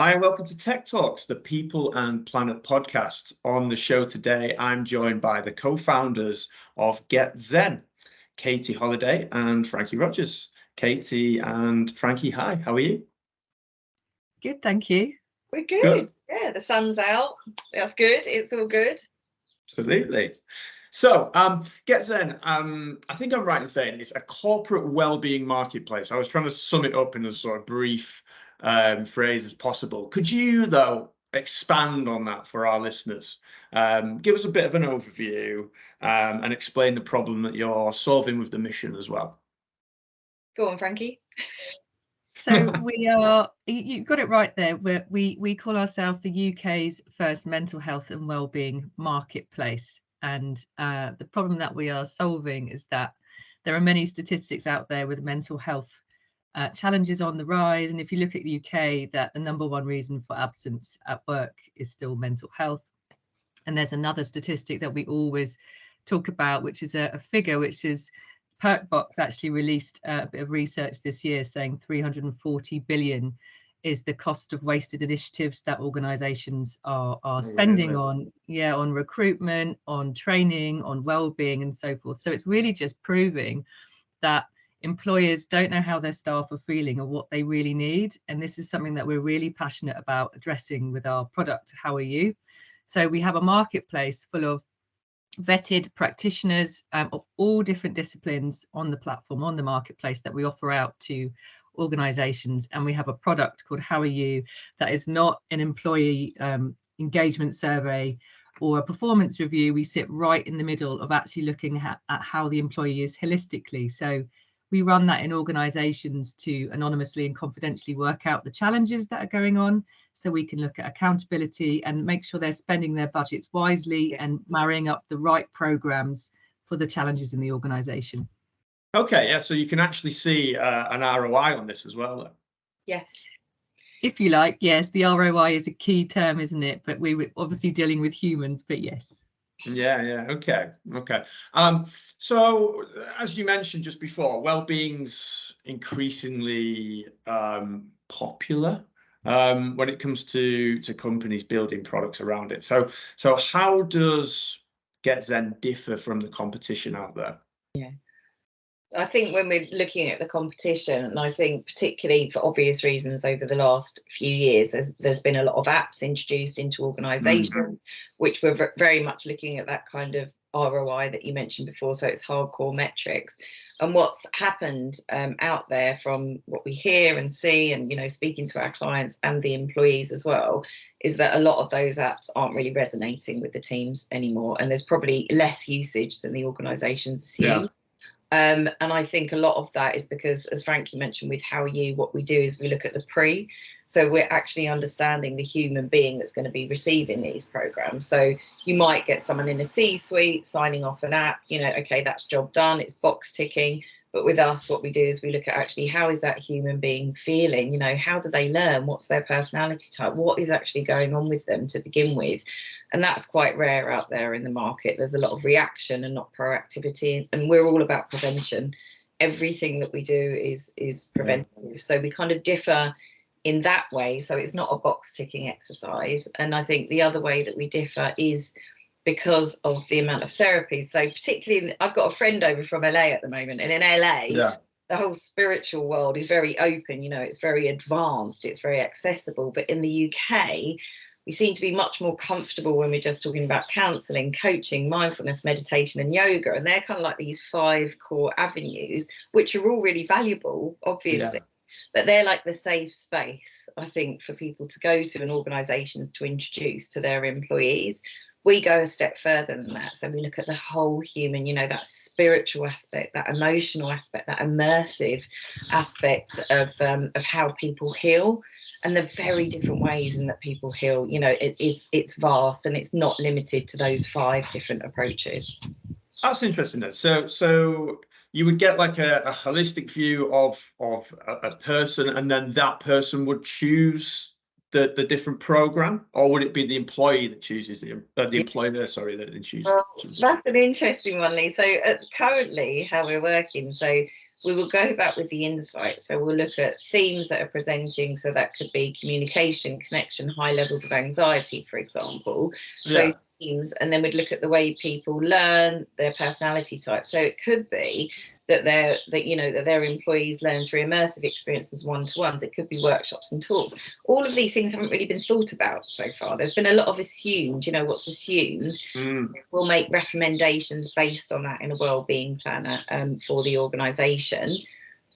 Hi, and welcome to Tech Talks, the People and Planet podcast. On the show today, I'm joined by the co-founders of GetZeN, Katy Holliday and Frankie Rogers. Katy and Frankie, hi, how are you? Good, thank you. We're good. Yeah, the sun's out. That's good. It's all good. Absolutely. So, GetZeN, I think I'm right in saying it's a corporate well-being marketplace. I was trying to sum it up in as sort of brief phrase as possible. Could you, though, expand on that for our listeners? Give us a bit of an overview and explain the problem that you're solving with the mission as well. Go on, Frankie. So we are, you got it right there. We call ourselves the UK's first mental health and wellbeing marketplace. And the problem that we are solving is that there are many statistics out there with mental health challenges on the rise. And if you look at the UK, that the number one reason for absence at work is still mental health. And there's another statistic that we always talk about, which is a figure which is Perkbox actually released a bit of research this year saying 340 billion is the cost of wasted initiatives that organizations are spending on recruitment, on training, on well-being and so forth. So it's really just proving that employers don't know how their staff are feeling or what they really need. And this is something that we're really passionate about addressing with our product, How Are You? So we have a marketplace full of vetted practitioners of all different disciplines on the platform, on the marketplace that we offer out to organizations. And we have a product called How Are You that is not an employee engagement survey or a performance review. We sit right in the middle of actually looking at how the employee is holistically. So we run that in organizations to anonymously and confidentially work out the challenges that are going on, so we can look at accountability and make sure they're spending their budgets wisely and marrying up the right programs for the challenges in the organization. Okay, yeah, so you can actually see an ROI on this as well, then. Yeah. If you like, yes, the ROI is a key term, isn't it? But we were obviously dealing with humans, but yes. Yeah, okay. So as you mentioned just before, well-being's increasingly popular when it comes to companies building products around it. So how does GetZeN differ from the competition out there? Yeah, I think when we're looking at the competition, and I think particularly for obvious reasons over the last few years, there's been a lot of apps introduced into organisations, which were very much looking at that kind of ROI that you mentioned before. So it's hardcore metrics. And what's happened out there from what we hear and see and, speaking to our clients and the employees as well, is that a lot of those apps aren't really resonating with the teams anymore. And there's probably less usage than the organisations assume. Yeah. And I think a lot of that is because, as Frankie mentioned with How Are You, what we do is we look at the pre. So we're actually understanding the human being that's going to be receiving these programs. So you might get someone in a C-suite signing off an app, okay, that's job done, it's box ticking. But with us, what we do is we look at actually how is that human being feeling? How do they learn? What's their personality type? What is actually going on with them to begin with? And that's quite rare out there in the market. There's a lot of reaction and not proactivity. And we're all about prevention. Everything that we do is preventative. So we kind of differ in that way. So it's not a box ticking exercise. And I think the other way that we differ is because of the amount of therapies. So particularly, I've got a friend over from LA at the moment, and in LA, the whole spiritual world is very open, it's very advanced, it's very accessible. But in the UK, we seem to be much more comfortable when we're just talking about counselling, coaching, mindfulness, meditation and yoga. And they're kind of like these 5 core avenues, which are all really valuable, obviously. Yeah. But they're like the safe space, I think, for people to go to and organisations to introduce to their employees. We go a step further than that. So we look at the whole human, that spiritual aspect, that emotional aspect, that immersive aspect of how people heal, and the very different ways in that people heal. It's vast, and it's not limited to those 5 different approaches. That's interesting. Then. So you would get like a holistic view of a person, and then that person would choose the different program, or would it be the employee that chooses the employer? Sorry, that chooses. Well, that's an interesting one, Lee. So currently, how we're working, so we will go back with the insight. So we'll look at themes that are presenting. So that could be communication, connection, high levels of anxiety, for example. So themes, and then we'd look at the way people learn, their personality type. So it could be that their employees learn through immersive experiences, one-to-ones. It could be workshops and talks. All of these things haven't really been thought about so far. There's been a lot of assumed, what's assumed. We'll make recommendations based on that in a wellbeing planner for the organisation.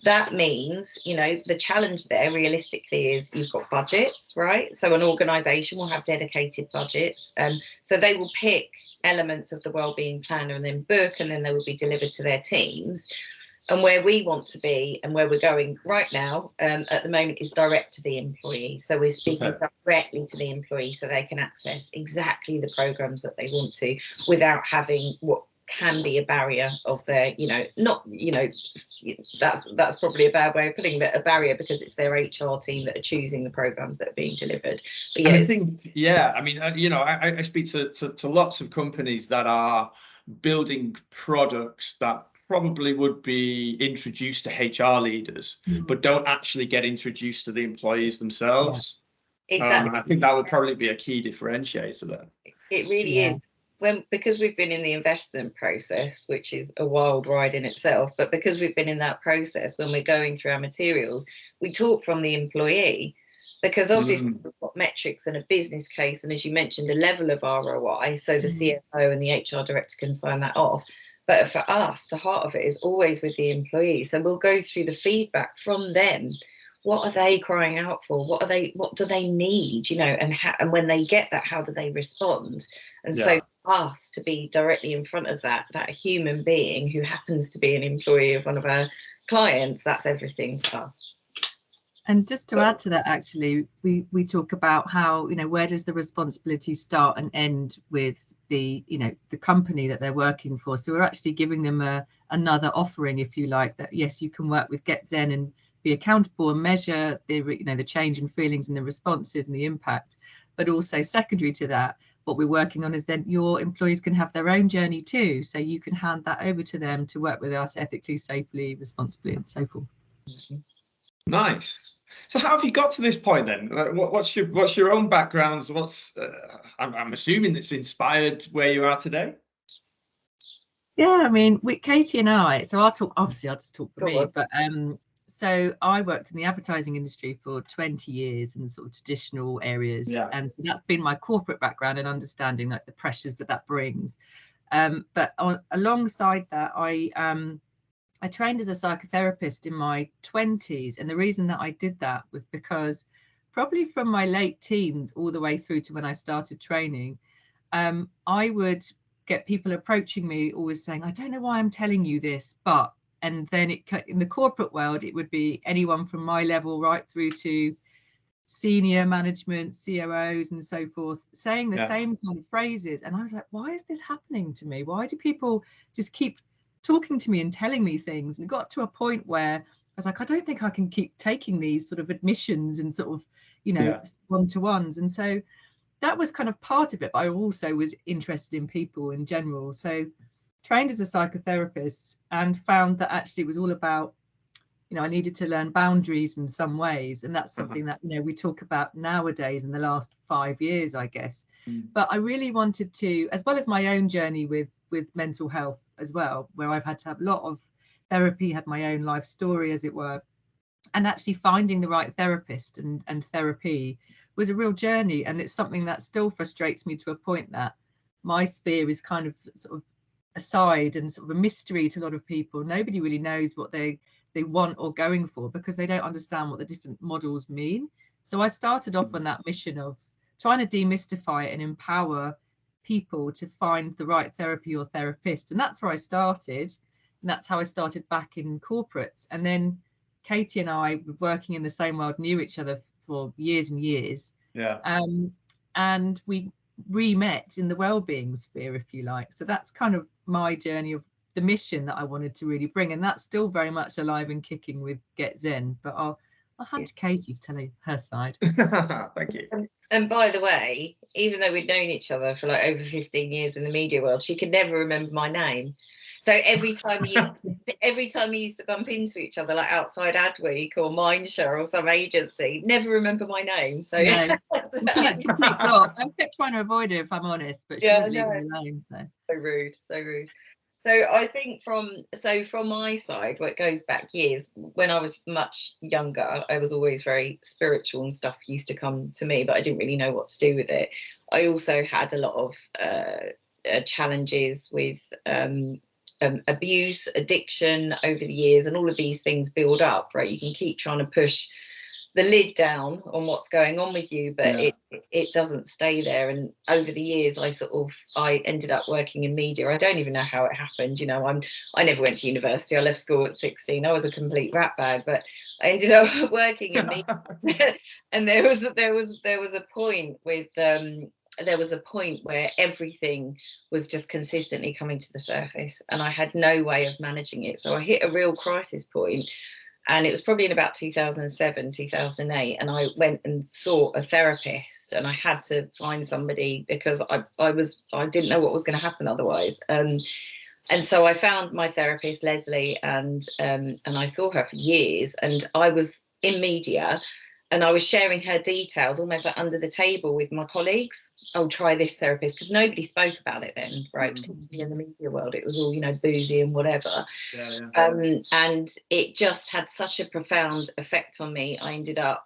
That means, the challenge there realistically is you've got budgets, right? So an organisation will have dedicated budgets. So they will pick elements of the wellbeing planner and then book, and then they will be delivered to their teams. And where we want to be and where we're going right now at the moment is direct to the employee. So we're speaking directly to the employee so they can access exactly the programs that they want to without having what can be a barrier of their, that's probably a bad way of putting it, a barrier, because it's their HR team that are choosing the programs that are being delivered. But yeah, I speak to lots of companies that are building products that probably would be introduced to HR leaders, but don't actually get introduced to the employees themselves. Exactly. I think that would probably be a key differentiator there. It really is. Because we've been in the investment process, which is a wild ride in itself, but because we've been in that process, when we're going through our materials, we talk from the employee, because obviously we've got metrics and a business case, and as you mentioned, a level of ROI, so the CFO and the HR director can sign that off. But for us, the heart of it is always with the employee. So we'll go through the feedback from them. What are they crying out for? What do they need? And when they get that, how do they respond? And so us to be directly in front of that human being who happens to be an employee of one of our clients, that's everything to us. And just to add to that, actually, we talk about how, where does the responsibility start and end with the company that they're working for. So we're actually giving them another offering, if you like, that yes, you can work with GetZeN and be accountable and measure the change in feelings and the responses and the impact. But also secondary to that, what we're working on is then your employees can have their own journey too. So you can hand that over to them to work with us ethically, safely, responsibly, and so forth. Nice. So how have you got to this point then? What's your own backgrounds? I'm assuming it's inspired where you are today. Yeah, I mean, with Katy and I, so I'll just talk for me, but so I worked in the advertising industry for 20 years in sort of traditional areas. And so that's been my corporate background and understanding like the pressures that brings. But alongside that, I trained as a psychotherapist in my 20s. And the reason that I did that was because probably from my late teens all the way through to when I started training, I would get people approaching me always saying, I don't know why I'm telling you this, but, and then in the corporate world, it would be anyone from my level right through to senior management, COOs and so forth, saying the same kind of phrases. And I was like, why is this happening to me? Why do people just keep talking to me and telling me things? And it got to a point where I was like, I don't think I can keep taking these sort of admissions and sort of, one-to-ones. And so that was kind of part of it, but I also was interested in people in general. So trained as a psychotherapist and found that actually it was all about, I needed to learn boundaries in some ways. And that's something that, we talk about nowadays in the last 5 years, I guess. But I really wanted to, as well as my own journey with mental health as well, where I've had to have a lot of therapy, had my own life story, as it were, and actually finding the right therapist and therapy was a real journey. And it's something that still frustrates me to a point that my sphere is kind of sort of aside and sort of a mystery to a lot of people. Nobody really knows what they want or going for because they don't understand what the different models mean. So I started off on that mission of trying to demystify it and empower people to find the right therapy or therapist. And that's where I started. And that's how I started back in corporates. And then Katy and I were working in the same world, knew each other for years and years. And we re-met in the well-being sphere, if you like. So that's kind of my journey of the mission that I wanted to really bring. And that's still very much alive and kicking with GetZeN. But I'll hand to Katy to tell her side. Thank you. And by the way, even though we'd known each other for like over 15 years in the media world, she could never remember my name. So every time we used to bump into each other, like outside Adweek or Mindshare or some agency, never remember my name. So no. I kept trying to avoid her, if I'm honest, but she wouldn't leave me alone. So rude, so rude. So I think from my side, what goes back years, when I was much younger, I was always very spiritual and stuff used to come to me, but I didn't really know what to do with it. I also had a lot of challenges with abuse, addiction over the years, and all of these things build up, right? You can keep trying to push the lid down on what's going on with you, but it doesn't stay there. And over the years, I ended up working in media. I don't even know how it happened. You know, I never went to university. I left school at 16. I was a complete rat bag, but I ended up working in media. And there was a point with there was a point where everything was just consistently coming to the surface, and I had no way of managing it. So I hit a real crisis point. And it was probably in about 2007, 2008. And I went and saw a therapist, and I had to find somebody because I didn't know what was going to happen otherwise. And so I found my therapist, Leslie, and I saw her for years. And I was in media, and I was sharing her details almost like under the table with my colleagues. Oh, try this therapist, because nobody spoke about it then, right? Particularly in the media world, it was all, you know, boozy and whatever. And it just had such a profound effect on me. I ended up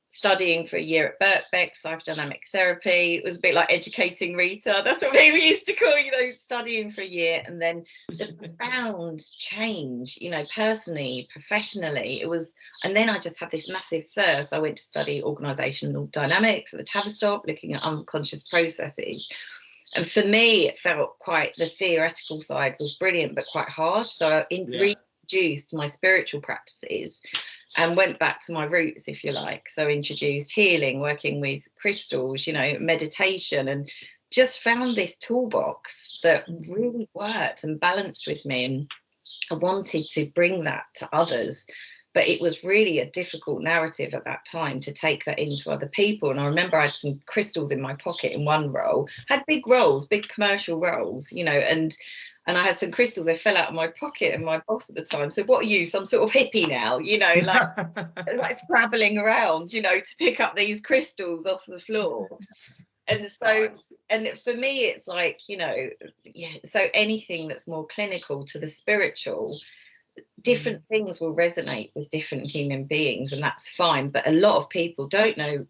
studying for a year at Birkbeck, psychodynamic therapy. It was a bit like educating Rita. That's what we used to call, you know, studying for a year. And then the profound change, you know, personally, professionally, it was. And then I just had this massive thirst. I went to study organisational dynamics at the Tavistock, looking at unconscious processes. And for me, it felt quite, the theoretical side was brilliant, but quite harsh. So I reintroduced my spiritual practices and went back to my roots, if you like. So introduced healing, working with crystals, you know, meditation, and just found this toolbox that really worked and balanced with me. And I wanted to bring that to others. But it was really a difficult narrative at that time to take that into other people. And I remember I had some crystals in my pocket in one role, had big roles, big commercial roles, you know, and I had some crystals, they fell out of my pocket, and my boss at the time said, "What are you, some sort of hippie now?" You know, like, it's like scrabbling around, you know, to pick up these crystals off the floor. And so, and for me, it's like, you know, so anything that's more clinical to the spiritual, different things will resonate with different human beings, and that's fine. But a lot of people don't know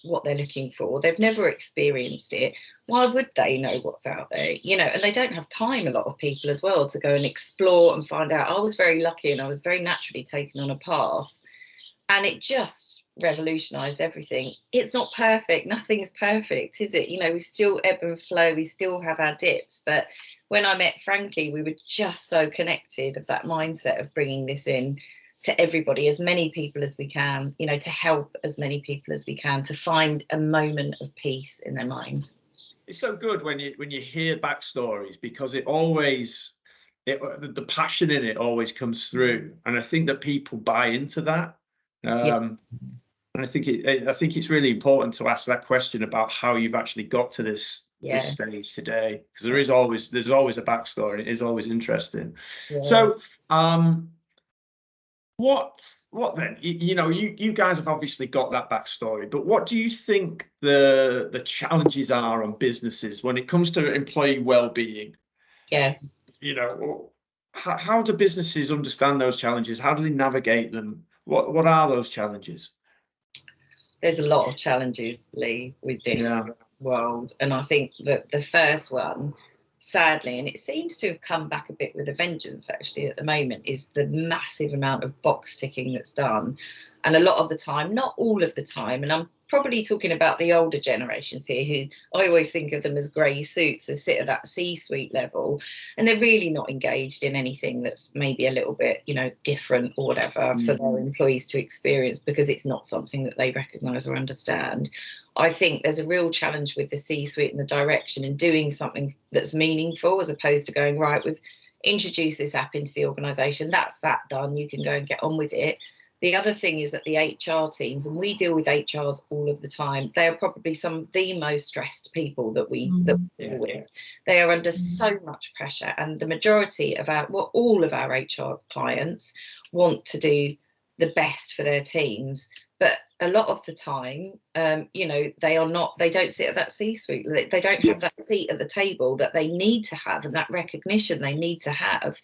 what they're looking for. They've never experienced it. Why would they know what's out there? You know, and they don't have time, a lot of people as well, to go and explore and find out. I was very lucky, and I was very naturally taken on a path, and it just revolutionized everything. It's not perfect. Nothing's perfect, is it? You know, we still ebb and flow. We still have our dips, but when I met Frankie, we were just so connected of that mindset of bringing this in to everybody, as many people as we can, you know, to help as many people as we can to find a moment of peace in their mind. It's so good when you hear backstories, because it always, the passion in it always comes through, and I think that people buy into that. And I think it's really important to ask that question about how you've actually got to this stage today, because there's always a backstory. It is always interesting. So what then, you know, you guys have obviously got that backstory, but what do you think the challenges are on businesses when it comes to employee well-being? You know, how do businesses understand those challenges? How do they navigate them? What are those challenges? There's a lot of challenges, Lee, with this world. And I think that the first one, sadly, and it seems to have come back a bit with a vengeance actually at the moment, is the massive amount of box ticking that's done. And a lot of the time, not all of the time, and I'm probably talking about the older generations here, who I always think of them as grey suits, who sit at that C-suite level, and they're really not engaged in anything that's maybe a little bit, you know, different or whatever for their employees to experience, because it's not something that they recognise or understand. I think there's a real challenge with the C-suite and the direction, and doing something that's meaningful, as opposed to going, right, we've introduced this app into the organisation, that's that done, you can go and get on with it. The other thing is that the HR teams, and we deal with HRs all of the time, they are probably some of the most stressed people that we deal with. They are under so much pressure, and the majority of all of our HR clients want to do the best for their teams, but a lot of the time, they don't sit at that C-suite. They don't have that seat at the table that they need to have, and that recognition they need to have.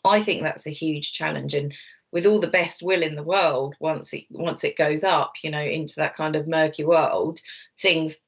I think that's a huge challenge, and with all the best will in the world, once it goes up, into that kind of murky world, things,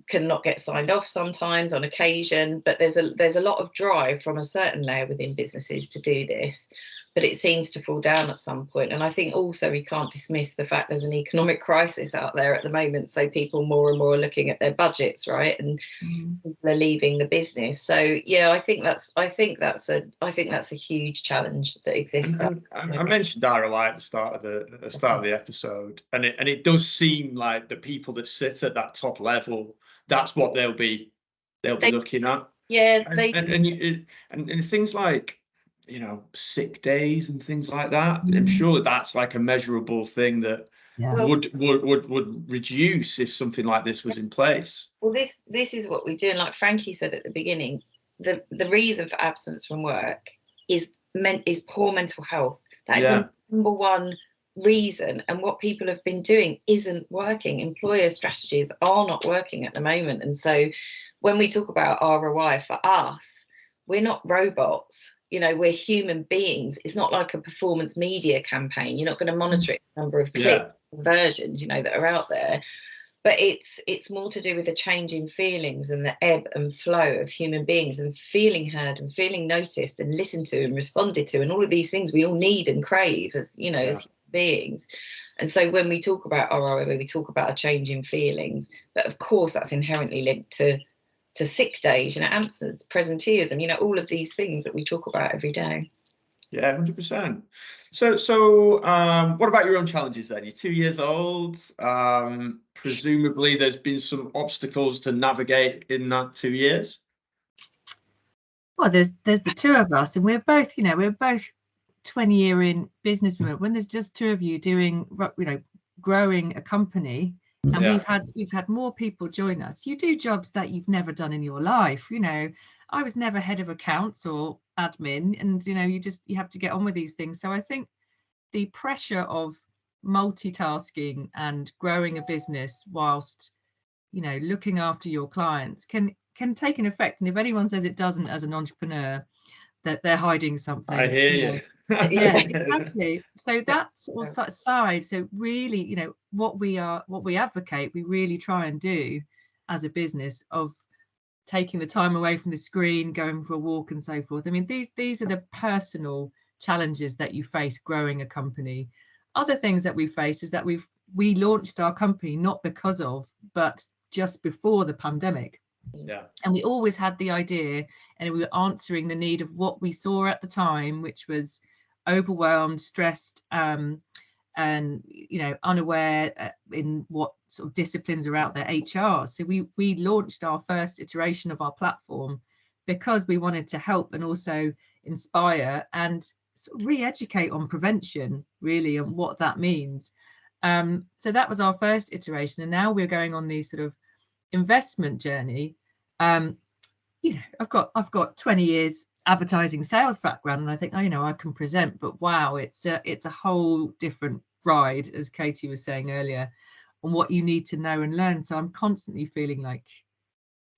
cannot get signed off sometimes on occasion, but there's a lot of drive from a certain layer within businesses to do this, but it seems to fall down at some point. And I think also we can't dismiss the fact there's an economic crisis out there at the moment, so people more and more are looking at their budgets, right, and people are leaving the business. So yeah, I think that's a huge challenge that exists. I mentioned ROI at the start of the episode, and it does seem like the people that sit at that top level, that's what they'll be looking at. Yeah, and things like, sick days and things like that. I'm sure that's like a measurable thing that would reduce if something like this was in place. Well, this is what we do, and like Frankie said at the beginning, the reason for absence from work is poor mental health. That is the number one reason, and what people have been doing isn't working. Employer strategies are not working at the moment, and so when we talk about ROI, for us, we're not robots. We're human beings. It's not like a performance media campaign. You're not going to monitor it, the number of click conversions, that are out there. But it's more to do with the change in feelings and the ebb and flow of human beings, and feeling heard and feeling noticed and listened to and responded to, and all of these things we all need and crave as as human beings. And so when we talk about ROI, we talk about a change in feelings, but of course that's inherently linked to sick days, absence, presenteeism, all of these things that we talk about every day. Yeah, 100%. So what about your own challenges then? You're 2 years old. Presumably there's been some obstacles to navigate in that 2 years. Well, there's the two of us, and we're both 20-year in business. When there's just two of you doing, growing a company, and we've had more people join us. You do jobs that you've never done in your life. I was never head of accounts or admin, and you have to get on with these things. So I think the pressure of multitasking and growing a business whilst looking after your clients can take an effect. And if anyone says it doesn't as an entrepreneur, that they're hiding something. I hear you. Yeah, exactly. So that's sort of side. So really, what we advocate, we really try and do as a business, of taking the time away from the screen, going for a walk and so forth. I mean, these are the personal challenges that you face growing a company. Other things that we face is that we launched our company not because of, but just before the pandemic. Yeah. And we always had the idea, and we were answering the need of what we saw at the time, which was overwhelmed, stressed, and unaware in what sort of disciplines are out there, HR. So we launched our first iteration of our platform because we wanted to help and also inspire and sort of re-educate on prevention, really, and what that means. So that was our first iteration, and now we're going on these sort of investment journey. I've got 20 years advertising sales background, and I think I can present, but wow, it's a whole different ride, as Katy was saying earlier, on what you need to know and learn. So I'm constantly feeling like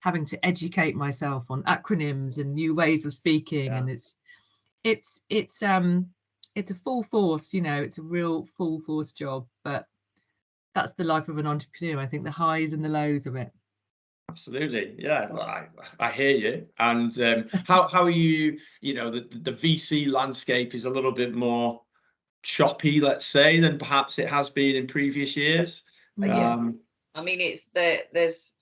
having to educate myself on acronyms and new ways of speaking, and it's a full force, it's a real full force job, but that's the life of an entrepreneur. I think the highs and the lows of it. Absolutely, yeah. Well, I hear you. And how are you? The VC landscape is a little bit more choppy, let's say, than perhaps it has been in previous years. I mean, I think there's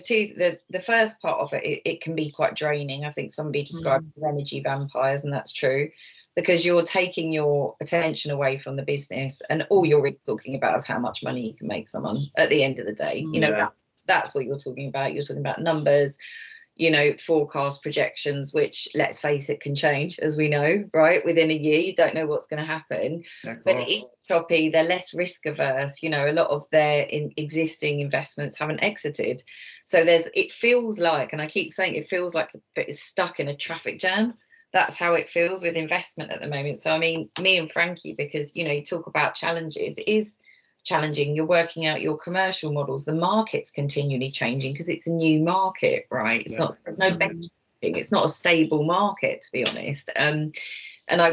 two. The first part of it can be quite draining. I think somebody described it as energy vampires, and that's true, because you're taking your attention away from the business, and all you're really talking about is how much money you can make someone at the end of the day. That's what you're talking about. You're talking about numbers. you know, forecast projections, which, let's face it, can change, as we know, right? Within a year, you don't know what's going to happen. But it is choppy. They're less risk averse. You know, a lot of their existing investments haven't exited. So it feels like, and I keep saying it feels like it's stuck in a traffic jam. That's how it feels with investment at the moment. So, I mean, me and Frankie, because, you know, you talk about challenges, it is challenging. You're working out your commercial models. The market's continually changing because it's a new market, right? It's not, there's no benchmarking. It's not a stable market, to be honest.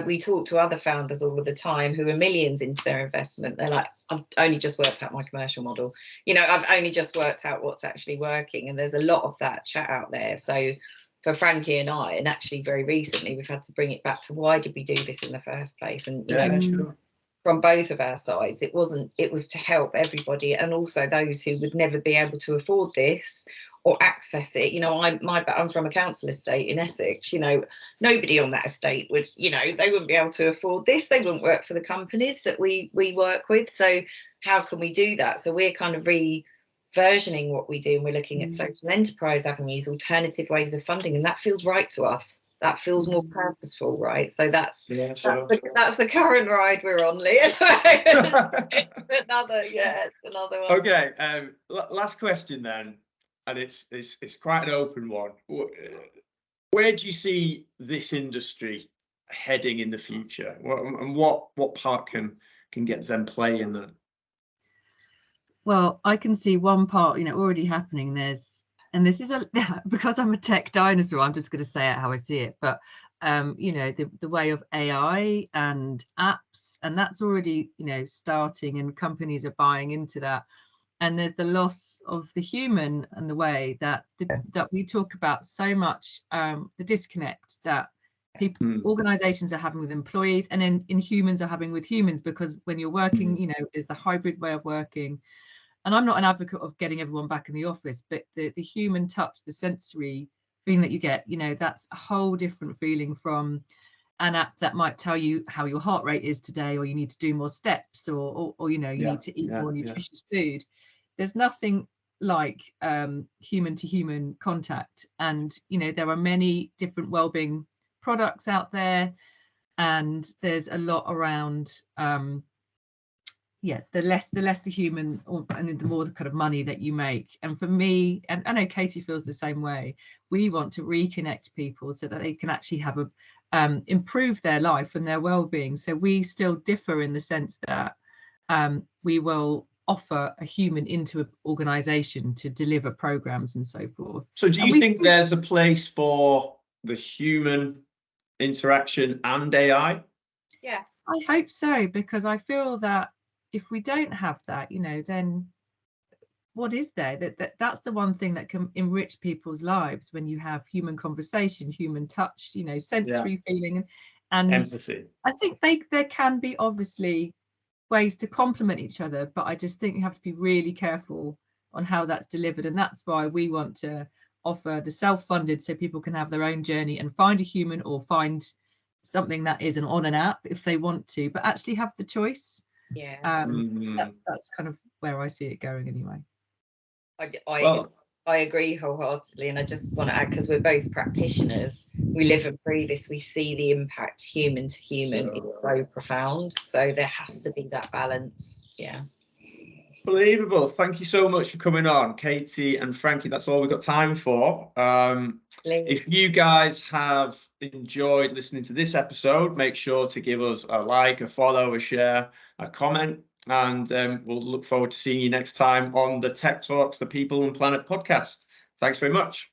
We talk to other founders all of the time who are millions into their investment. They're like, I've only just worked out my commercial model. You know, I've only just worked out what's actually working. And there's a lot of that chat out there. So for Frankie and I, and actually very recently, we've had to bring it back to why did we do this in the first place? And, you know, sure. From both of our sides, it was to help everybody, and also those who would never be able to afford this or access it. You know, I'm from a council estate in Essex. You know, nobody on that estate would, you know, they wouldn't be able to afford this. They wouldn't work for the companies that we work with. So how can we do that? So we're kind of versioning what we do, and we're looking at social enterprise avenues, alternative ways of funding, and that feels right to us. That feels more purposeful, right? So that's the current ride we're on, Lee. It's another one. Okay, last question then, and it's quite an open one. Where do you see this industry heading in the future, and what part can GetZeN play in that? Well, I can see one part, you know, already happening. And this is because I'm a tech dinosaur, I'm just going to say it how I see it. But, you know, the way of AI and apps, and that's already, you know, starting, and companies are buying into that. And there's the loss of the human and the way that we talk about so much, the disconnect that organizations are having with employees, and then humans are having with humans, because when you're working, you know, there's the hybrid way of working. And I'm not an advocate of getting everyone back in the office, but the human touch, the sensory feeling that you get, you know, that's a whole different feeling from an app that might tell you how your heart rate is today, or you need to do more steps, or you know, you need to eat more nutritious food. There's nothing like human to human contact. And, you know, there are many different wellbeing products out there, and there's a lot around the less the human, and the more the kind of money that you make. And for me, and I know Katy feels the same way, we want to reconnect people so that they can actually have improve their life and their well-being. So we still differ in the sense that we will offer a human into an organization to deliver programs and so forth. So do you think there's a place for the human interaction and AI? Yeah, I hope so, because I feel that if we don't have that, you know, then what is there? That's the one thing that can enrich people's lives, when you have human conversation, human touch, you know, sensory feeling and empathy. I think there can be obviously ways to complement each other, but I just think you have to be really careful on how that's delivered. And that's why we want to offer the self-funded, so people can have their own journey and find a human, or find something that is on an app if they want to, but actually have the choice. That's kind of where I see it going anyway. I agree wholeheartedly, and I just want to add, because we're both practitioners, we live and breathe this, we see the impact human to human is so profound, so there has to be that balance. Unbelievable. Thank you so much for coming on, Katy and Frankie. That's all we've got time for. If you guys have enjoyed listening to this episode, make sure to give us a like, a follow, a share, a comment, and we'll look forward to seeing you next time on the Tech Talks, the People and Planet podcast. Thanks very much.